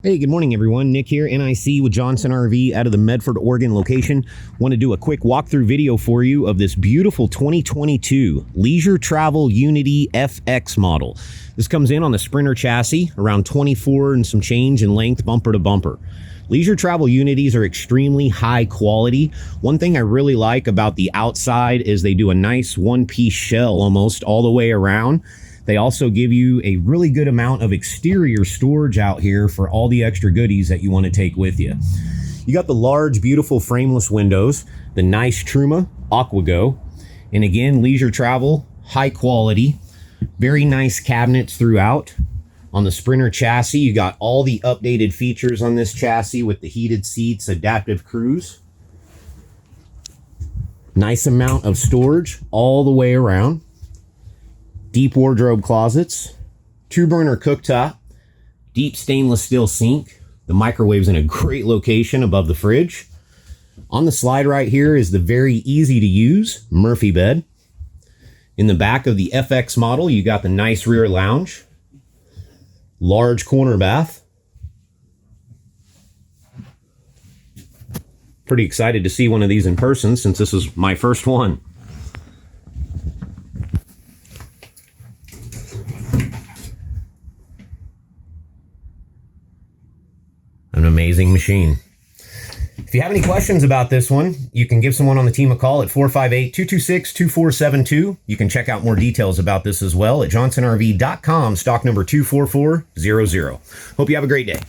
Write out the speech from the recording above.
Hey, good morning, everyone. Nick here, NIC with Johnson RV out of the Medford, Oregon location. Want to do a quick walkthrough video for you of this beautiful 2022 Leisure Travel Unity FX model. This comes in on the Sprinter chassis, around 24 and some change in length, bumper to bumper. Leisure Travel Unities are extremely high quality. One thing I really like about the outside is they do a nice one-piece shell almost all the way around. They also give you a really good amount of exterior storage out here for all the extra goodies that you want to take with you. You got the large, beautiful frameless windows, the nice Truma Aquago, and again, Leisure Travel, high quality, very nice cabinets throughout. On the Sprinter chassis, you got all the updated features on this chassis with the heated seats, adaptive cruise. Nice amount of storage all the way around. Deep wardrobe closets, 2-burner cooktop, deep stainless steel sink. The microwave's in a great location above the fridge. On the slide right here is the very easy to use Murphy bed. In the back of the FX model, you got the nice rear lounge, large corner bath. Pretty excited to see one of these in person since this is my first one. An amazing machine. If you have any questions about this one, you can give someone on the team a call at 458-226-2472. You can check out more details about this as well at johnsonrv.com, stock number 24400. Hope you have a great day.